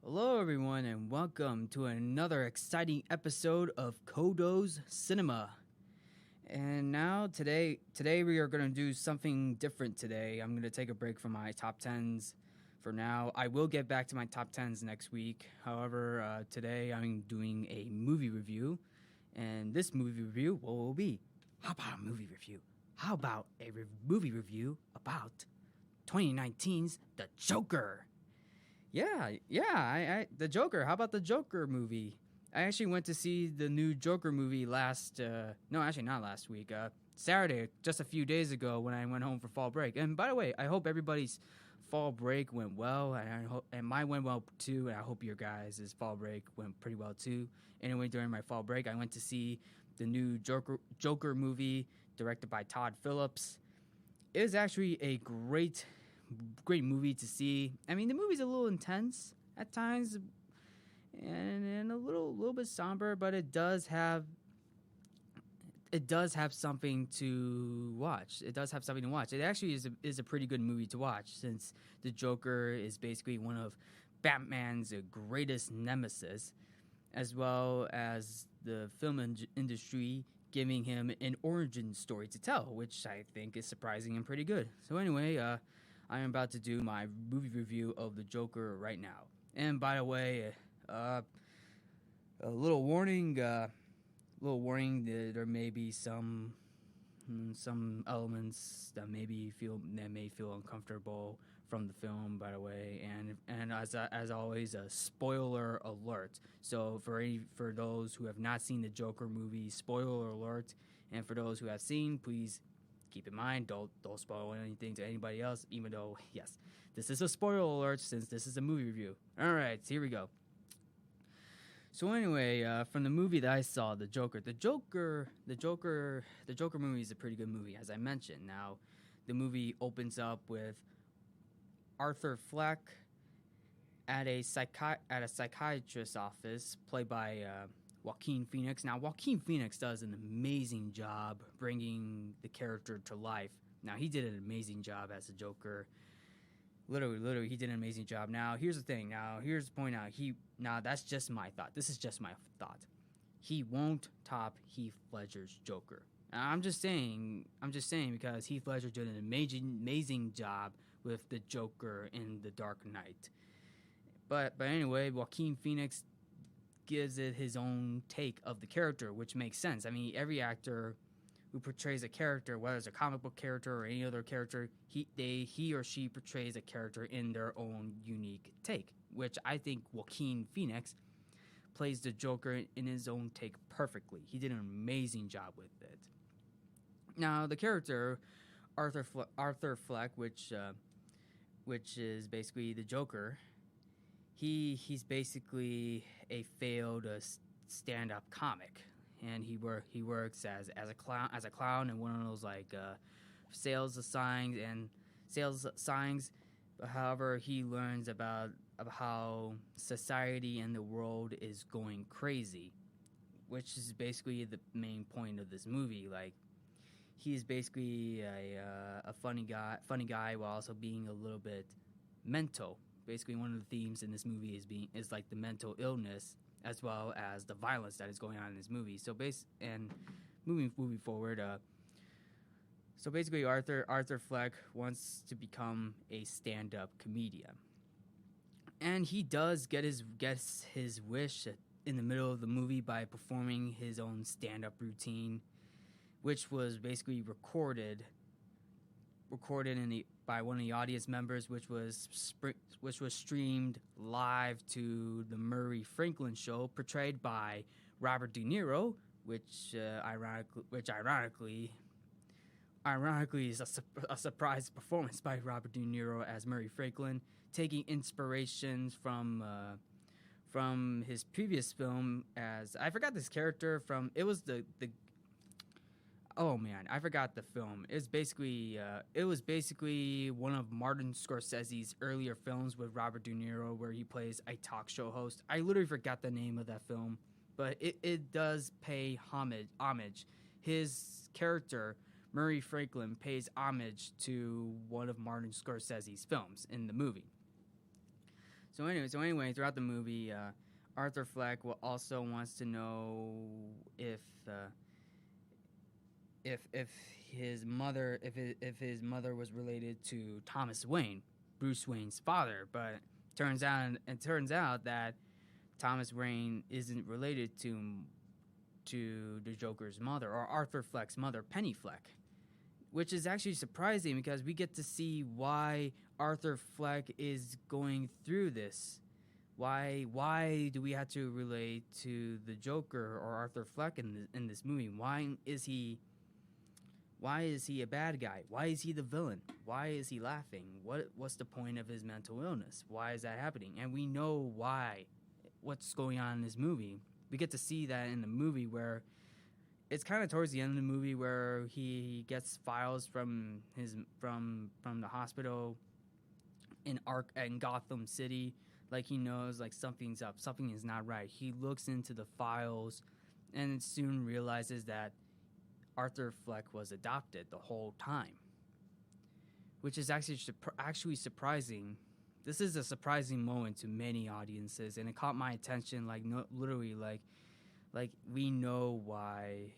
Hello, everyone, and welcome to another exciting episode of Codo's Cinema. And now, today we are going to do something different today. I'm going to take a break from my top 10s for now. I will get back to my top 10s next week. However, today I'm doing a movie review. And this movie review, what will be? How about a movie review? How about a movie review about 2019's The Joker? Yeah, the Joker. How about the Joker movie? I actually went to see the new Joker movie not last week, Saturday, just a few days ago when I went home for fall break. And by the way, I hope everybody's fall break went well, and mine went well too, and I hope your guys' fall break went pretty well too. Anyway, during my fall break, I went to see the new Joker movie directed by Todd Phillips. It was actually a great movie to see. I mean, the movie's a little intense at times and a little bit somber, but it does have something to watch. It does have something to watch. It actually is a pretty good movie to watch, since the Joker is basically one of Batman's greatest nemesis, as well as the film industry giving him an origin story to tell, which I think is surprising and pretty good. So anyway, I am about to do my movie review of The Joker right now. And by the way, a little warning. There may be some elements that may feel uncomfortable from the film. By the way, and as always, a spoiler alert. So for those who have not seen the Joker movie, spoiler alert. And for those who have seen, please keep in mind, don't spoil anything to anybody else, even though, yes, this is a spoiler alert since this is a movie review. All right, here we go. So anyway, from the movie that I saw, The Joker movie is a pretty good movie, as I mentioned. Now, the movie opens up with Arthur Fleck at a psychiatrist's office, played by Joaquin Phoenix. Now, Joaquin Phoenix does an amazing job bringing the character to life. Now, he did an amazing job as a Joker. Literally, he did an amazing job. Now, here's the thing. Here's the point. Now, that's just my thought. This is just my thought. He won't top Heath Ledger's Joker. I'm just saying because Heath Ledger did an amazing job with the Joker in The Dark Knight. But anyway, Joaquin Phoenix gives it his own take of the character, which makes sense. I mean, every actor who portrays a character, whether it's a comic book character or any other character, he or she portrays a character in their own unique take, which I think Joaquin Phoenix plays the Joker in his own take perfectly. He did an amazing job with it. Now, the character Arthur Fleck, which is basically the Joker, he's basically a failed stand-up comic, and he works as a clown in one of those sales signs. But however, he learns about how society and the world is going crazy, which is basically the main point of this movie. Like, he's basically a funny guy while also being a little bit mental. Basically, one of the themes in this movie is like the mental illness, as well as the violence that is going on in this movie. So moving forward, so basically Arthur Fleck wants to become a stand-up comedian, and he does get his wish in the middle of the movie by performing his own stand-up routine, which was basically recorded by one of the audience members, which was streamed live to the Murray Franklin show, portrayed by Robert De Niro, which ironically is a surprise performance by Robert De Niro as Murray Franklin, taking inspirations from his previous film as, I forgot this character from, it was the oh man, I forgot the film. It was basically one of Martin Scorsese's earlier films with Robert De Niro, where he plays a talk show host. I literally forgot the name of that film, but it does pay homage. His character, Murray Franklin, pays homage to one of Martin Scorsese's films in the movie. So anyway, throughout the movie, Arthur Fleck also wants to know if if his mother was related to Thomas Wayne, Bruce Wayne's father. But turns out that Thomas Wayne isn't related to the Joker's mother, or Arthur Fleck's mother, Penny Fleck, which is actually surprising because we get to see why Arthur Fleck is going through this. Why do we have to relate to the Joker or Arthur Fleck in this movie? Why is he a bad guy? Why is he the villain? Why is he laughing? What's the point of his mental illness? Why is that happening? And we know why. What's going on in this movie? We get to see that in the movie where it's kind of towards the end of the movie where he gets files from the hospital in Gotham City. Like, he knows, like, something's up, something is not right. He looks into the files and soon realizes that Arthur Fleck was adopted the whole time, which is actually surprising. This is a surprising moment to many audiences, and it caught my attention. Like, literally, like we know why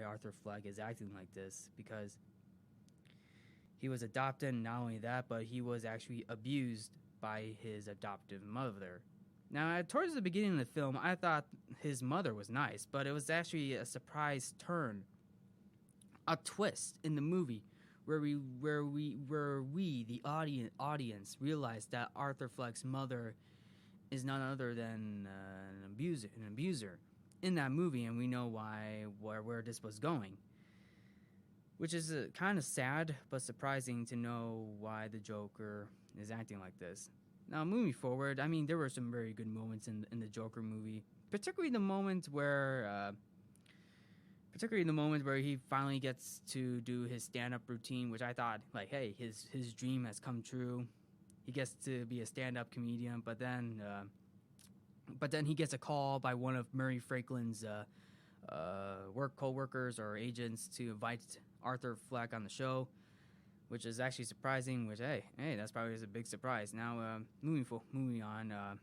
Arthur Fleck is acting like this, because he was adopted, and not only that, but he was actually abused by his adoptive mother. Now, towards the beginning of the film, I thought his mother was nice, but it was actually a surprise turn, a twist in the movie, where we the audience realized that Arthur Fleck's mother is none other than an abuser in that movie, and we know where this was going, which is kind of sad but surprising to know why the Joker is acting like this. Now, moving forward, I mean, there were some very good moments in the Joker movie, particularly the moment where he finally gets to do his stand-up routine, which I thought, like, hey, his dream has come true. He gets to be a stand-up comedian, but then he gets a call by one of Murray Franklin's co-workers or agents to invite Arthur Fleck on the show, which is actually surprising. Which hey, that's probably a big surprise. Now, moving on.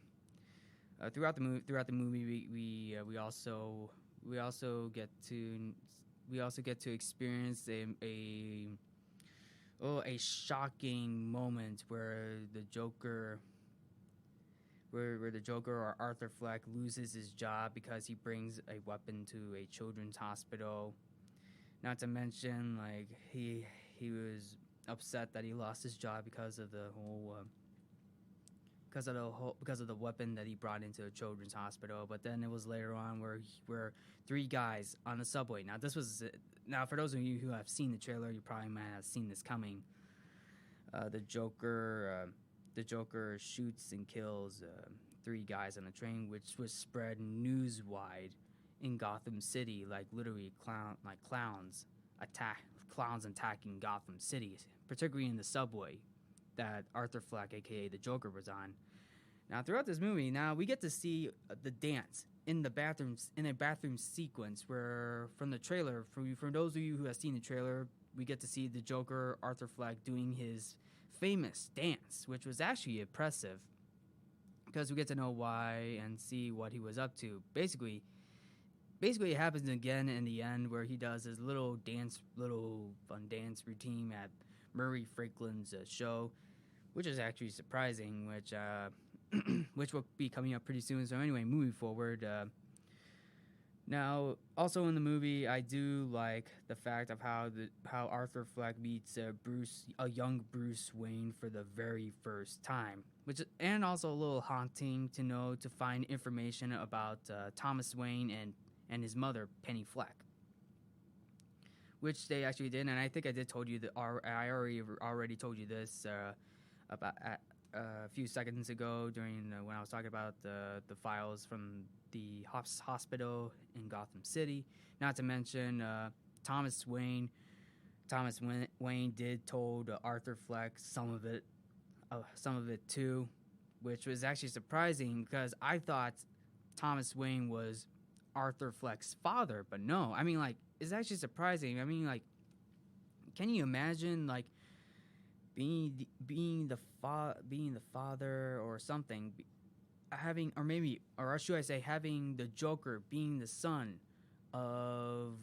Throughout the movie, we also get to experience a shocking moment where the Joker or Arthur Fleck loses his job because he brings a weapon to a children's hospital. Not to mention, like, he was upset that he lost his job because of the weapon that he brought into a children's hospital. But then it was later on where three guys on the subway. Now for those of you who have seen the trailer, you probably might have seen this coming. The Joker shoots and kills three guys on a train, which was spread news-wide in Gotham City, like literally clowns attacking Gotham City, particularly in the subway that Arthur Fleck, aka the Joker, was on. Now, throughout this movie, we get to see the dance in a bathroom sequence where, from the trailer, for those of you who have seen the trailer, we get to see the Joker, Arthur Fleck, doing his famous dance, which was actually impressive because we get to know why and see what he was up to. Basically it happens again in the end where he does his little fun dance routine at Murray Franklin's show, which is actually surprising, which will be coming up pretty soon. So anyway, moving forward, now also in the movie, I do like the fact of how Arthur Fleck meets a young Bruce Wayne for the very first time, and also a little haunting to find information about Thomas Wayne and his mother, Penny Fleck, which they actually did. And I think I told you that I already told you this about a few seconds ago during when I was talking about the files from the hospital in Gotham City. Not to mention Thomas Wayne did told Arthur Fleck some of it too, which was actually surprising because I thought Thomas Wayne was Arthur Fleck's father, but no. I mean, like, it's actually surprising. I mean, like, can you imagine, like, being the father or something, having or maybe or should I say having the Joker being the son of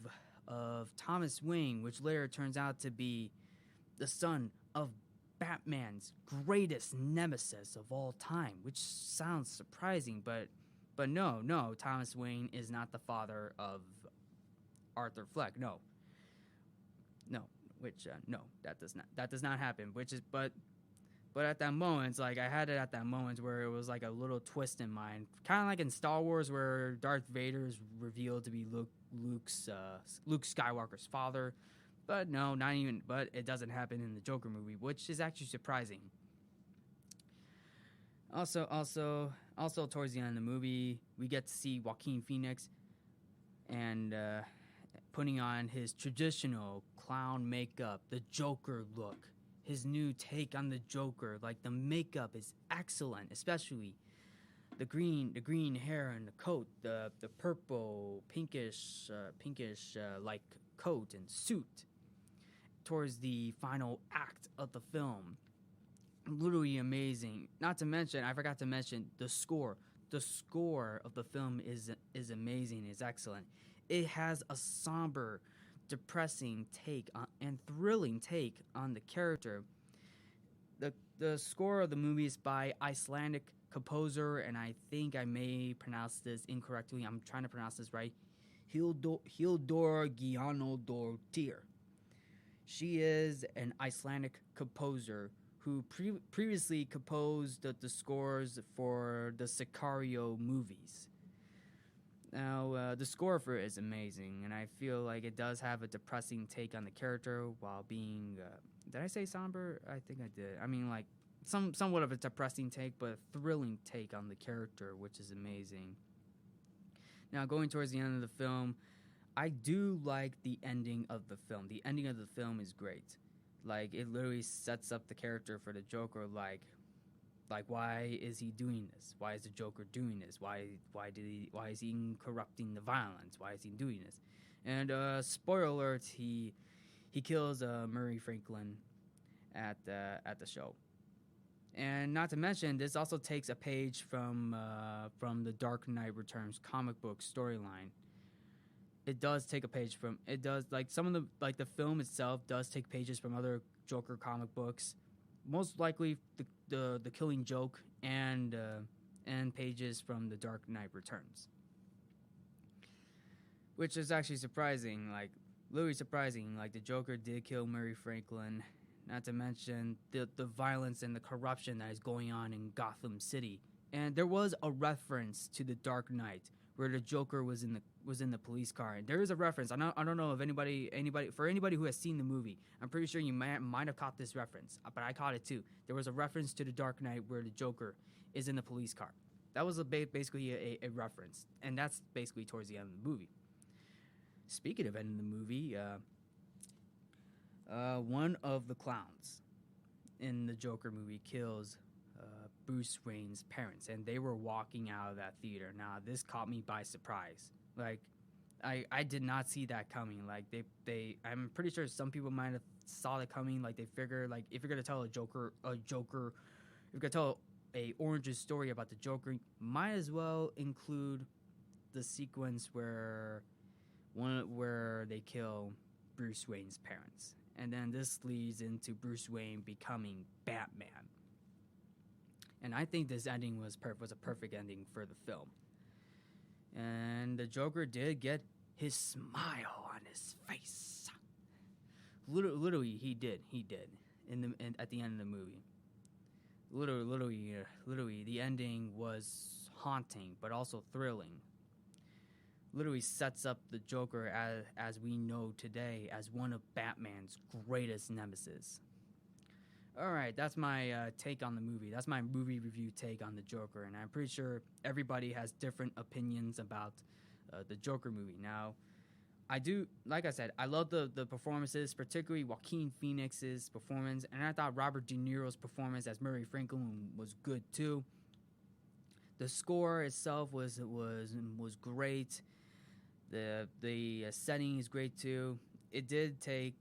Thomas Wayne, which later turns out to be the son of Batman's greatest nemesis of all time, which sounds surprising, but no, Thomas Wayne is not the father of Arthur Fleck. No, which no, that does not happen. Which is but at that moment, like I had it at that moment where it was like a little twist in mind, kind of like in Star Wars where Darth Vader is revealed to be Luke Skywalker's father. But no, not even. But it doesn't happen in the Joker movie, which is actually surprising. Also, towards the end of the movie, we get to see Joaquin Phoenix and putting on his traditional clown makeup, the Joker look, his new take on the Joker. Like the makeup is excellent, especially the green hair and the coat, the purple pinkish like coat and suit. Towards the final act of the film, literally amazing. Not to mention, I forgot to mention the score. The score of the film is amazing. Is excellent. It has a somber, depressing take on, and thrilling take on the character. The score of the movie is by Icelandic composer, and I think I may pronounce this incorrectly. I'm trying to pronounce this right. Hildur Guðnadóttir. She is an Icelandic composer who previously composed the scores for the Sicario movies. Now, the score for it is amazing, and I feel like it does have a depressing take on the character while being... did I say somber? I think I did. I mean, like, somewhat of a depressing take, but a thrilling take on the character, which is amazing. Now, going towards the end of the film, I do like the ending of the film. The ending of the film is great. Like, it literally sets up the character for the Joker, like why is he doing this? Why is the Joker doing this? Why is he corrupting the violence? Why is he doing this? And spoiler alert, he kills Murray Franklin at the show. And not to mention, this also takes a page from the Dark Knight Returns comic book storyline. It does take a page from it does like some of the film itself does take pages from other Joker comic books, most likely the Killing Joke and pages from the Dark Knight Returns, which is actually surprising, like literally surprising. Like the Joker did kill Murray Franklin, not to mention the violence and the corruption that is going on in Gotham City, and there was a reference to the Dark Knight where the Joker was in the police car. And there is a reference. I don't know if anybody who has seen the movie, I'm pretty sure you might have caught this reference, but I caught it too. There was a reference to the Dark Knight where the Joker is in the police car. That was basically a reference, and that's basically towards the end of the movie. Speaking of end of the movie, one of the clowns in the Joker movie kills Bruce Wayne's parents, and they were walking out of that theater. Now, this caught me by surprise. Like, I did not see that coming. Like, I'm pretty sure some people might have saw it coming. Like, they figure, like, if you're gonna tell if you're gonna tell a origin story about the Joker, might as well include the sequence where they kill Bruce Wayne's parents, and then this leads into Bruce Wayne becoming Batman. And I think this ending was a perfect ending for the film. And the Joker did get his smile on his face. Literally, he did. At the end of the movie. Literally, the ending was haunting, but also thrilling. Literally sets up the Joker as we know today as one of Batman's greatest nemesis. All right, that's my take on the movie. That's my movie review take on the Joker, and I'm pretty sure everybody has different opinions about the Joker movie. Now, like I said, I love the performances, particularly Joaquin Phoenix's performance, and I thought Robert De Niro's performance as Murray Franklin was good too. The score itself was great. The setting is great too. It did take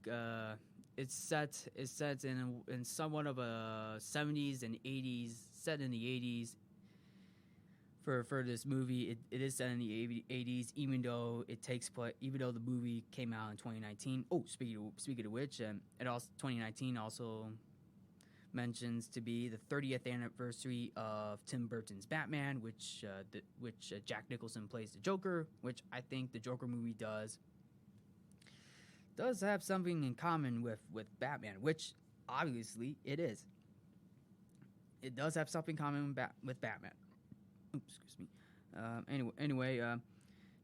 it's set in somewhat of a 70s and 80s, set in the 80s. For this movie, it is set in the 80s, even though the movie came out in 2019. Oh, speaking of which, it also 2019 also mentions to be the 30th anniversary of Tim Burton's Batman, which Jack Nicholson plays the Joker, which I think the Joker movie does have something in common with Batman, which obviously it is. It does have something common with Batman. Oops, excuse me. Anyway,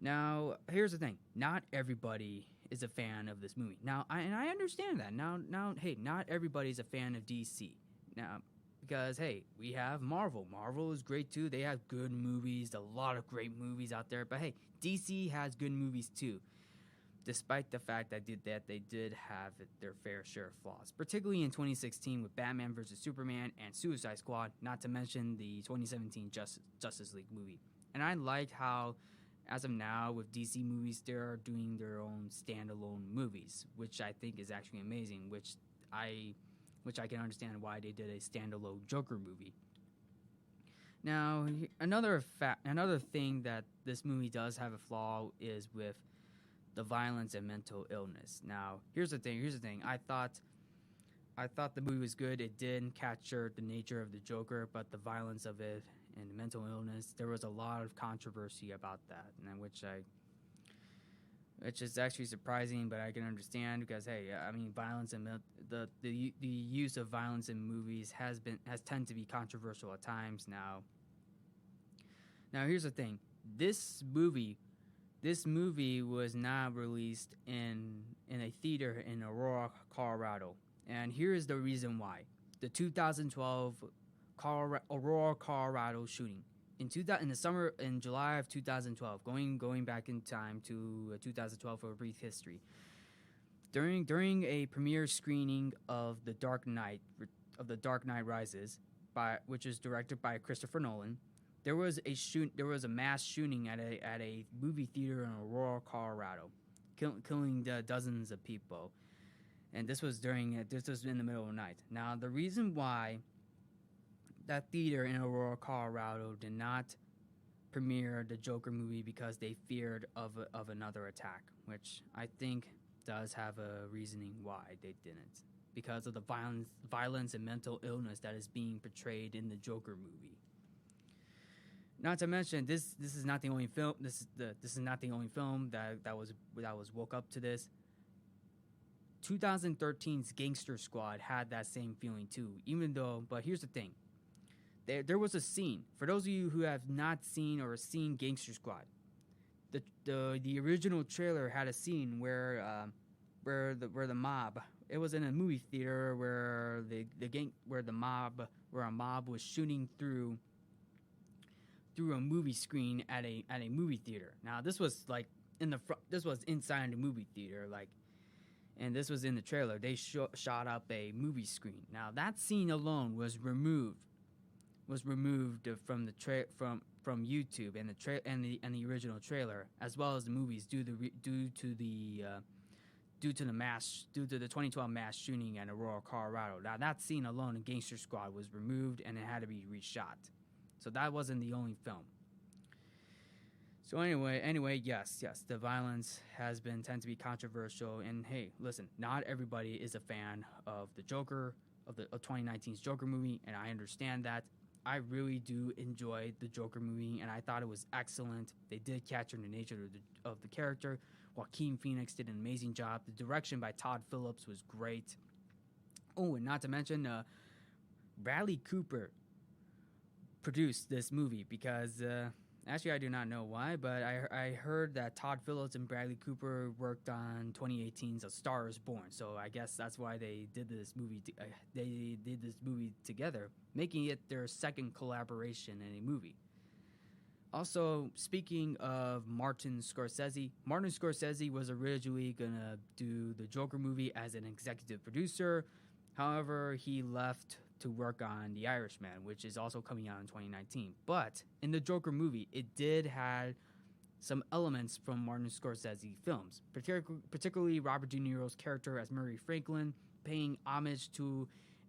now here's the thing: not everybody is a fan of this movie. Now, I understand that. Now, hey, not everybody's a fan of DC. Now, because hey, we have Marvel. Marvel is great too. They have good movies, a lot of great movies out there. But hey, DC has good movies too, despite the fact that they did have their fair share of flaws, particularly in 2016 with Batman vs. Superman and Suicide Squad, not to mention the 2017 Justice League movie. And I like how, as of now, with DC movies, they're doing their own standalone movies, which I think is actually amazing, which I can understand why they did a standalone Joker movie. Now, another thing that this movie does have a flaw is with the violence and mental illness. Now, here's the thing. I thought the movie was good. It did capture the nature of the Joker, but the violence of it and the mental illness, there was a lot of controversy about that, and which is actually surprising, but I can understand because hey, I mean, violence and the use of violence in movies has tended to be controversial at times. Now, here's the thing. This movie was not released in a theater in Aurora, Colorado. And here is the reason why. The 2012 Aurora, Colorado shooting. In July of 2012, going back in time to 2012 for a brief history. During a premiere screening of The Dark Knight Rises, which is directed by Christopher Nolan, there was a mass shooting at a movie theater in Aurora, Colorado, killing dozens of people, and this was in the middle of the night. Now, the reason why that theater in Aurora, Colorado, did not premiere the Joker movie because they feared of another attack, which I think does have a reasoning why they didn't, because of the violence and mental illness that is being portrayed in the Joker movie. Not to mention, this is not the only film. This is not the only film that was woke up to this. 2013's Gangster Squad had that same feeling too. But here's the thing: there was a scene for those of you who have not seen or seen Gangster Squad. The original trailer had a scene where the mob. It was in a movie theater where a mob was shooting through a movie screen at a movie theater. Now, this was like this was inside the movie theater, and this was in the trailer. They shot up a movie screen. Now, that scene alone was removed from from YouTube and the original trailer, as well as the movies due to the 2012 mass shooting at Aurora, Colorado. Now, that scene alone in Gangster Squad was removed and it had to be reshot. So that wasn't the only film. So anyway, yes, the violence has tend to be controversial. And hey, listen, not everybody is a fan of the Joker, of 2019's Joker movie, and I understand that. I really do enjoy the Joker movie, and I thought it was excellent. They did capture the nature of the character. Joaquin Phoenix did an amazing job. The direction by Todd Phillips was great. Oh, and not to mention, Bradley Cooper produced this movie because actually I do not know why, but I heard that Todd Phillips and Bradley Cooper worked on 2018's A Star Is Born, so I guess that's why they did this movie. They did this movie together, making it their second collaboration in a movie. Also, speaking of Martin Scorsese was originally gonna do the Joker movie as an executive producer. However, he left to work on The Irishman, which is also coming out in 2019. But in the Joker movie, it did have some elements from Martin Scorsese films, particularly Robert De Niro's character as Murray Franklin, paying homage to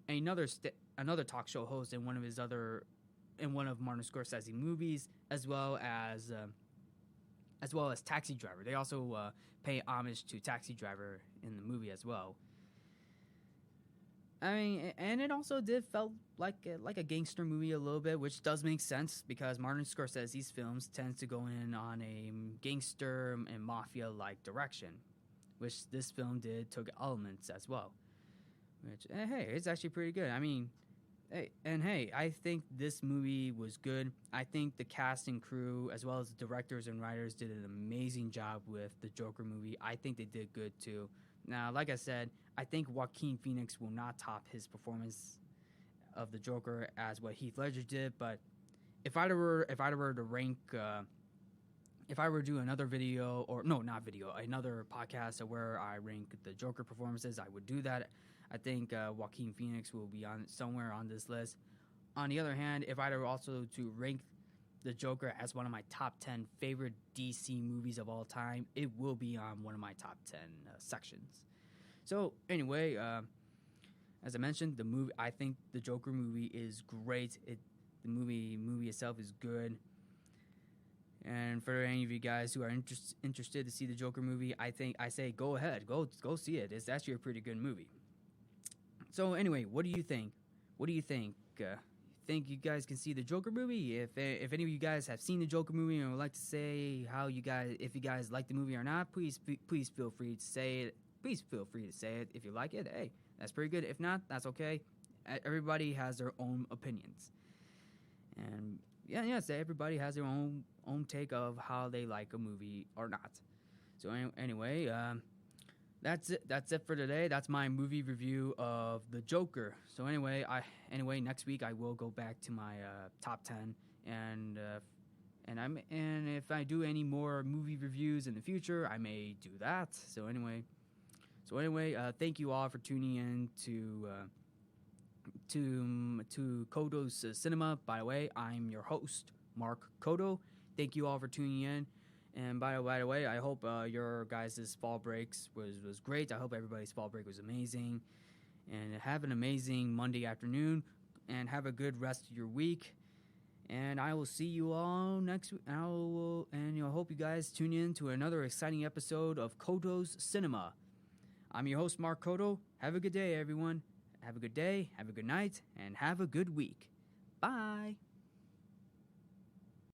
another talk show host in one of Martin Scorsese movies, as well as Taxi Driver. They also pay homage to Taxi Driver in the movie as well. I mean, and it also felt like a gangster movie a little bit, which does make sense because Martin Scorsese's films tend to go in on a gangster and mafia-like direction, which this film took elements as well. Which, hey, it's actually pretty good. I mean, hey, I think this movie was good. I think the cast and crew, as well as the directors and writers, did an amazing job with the Joker movie. I think they did good too. Now, like I said, I think Joaquin Phoenix will not top his performance of the Joker as what Heath Ledger did. But if I were to rank, if I were to do another video, or no, not video, another podcast where I rank the Joker performances, I would do that. I think Joaquin Phoenix will be somewhere on this list. On the other hand, if I were also to rank the Joker as one of my top 10 favorite DC movies of all time, it will be on one of my top 10 sections. So anyway, as I mentioned, the movie, I think the Joker movie is great. The movie itself is good. And for any of you guys who are interested to see the Joker movie, I say go ahead, go see it. It's actually a pretty good movie. So anyway, what do you think? What do you think? Think you guys can see the Joker movie? If any of you guys have seen the Joker movie and would like to say if you guys like the movie or not, please feel free to say it. Please feel free to say it. If you like it, hey, that's pretty good. If not, that's okay. Everybody has their own opinions, and so everybody has their own take of how they like a movie or not. So anyway, that's it for today. That's my movie review of the Joker. So anyway, next week I will go back to my top 10, and if I do any more movie reviews in the future, I may do that. So anyway, thank you all for tuning in to Codo's Cinema. By the way, I'm your host, Mark Codo. Thank you all for tuning in. And by the way, I hope your guys' fall breaks was great. I hope everybody's fall break was amazing. And have an amazing Monday afternoon. And have a good rest of your week. And I will see you all next week. I hope you guys tune in to another exciting episode of Codo's Cinema. I'm your host, Mark Codo. Have a good day, everyone. Have a good day, have a good night, and have a good week. Bye.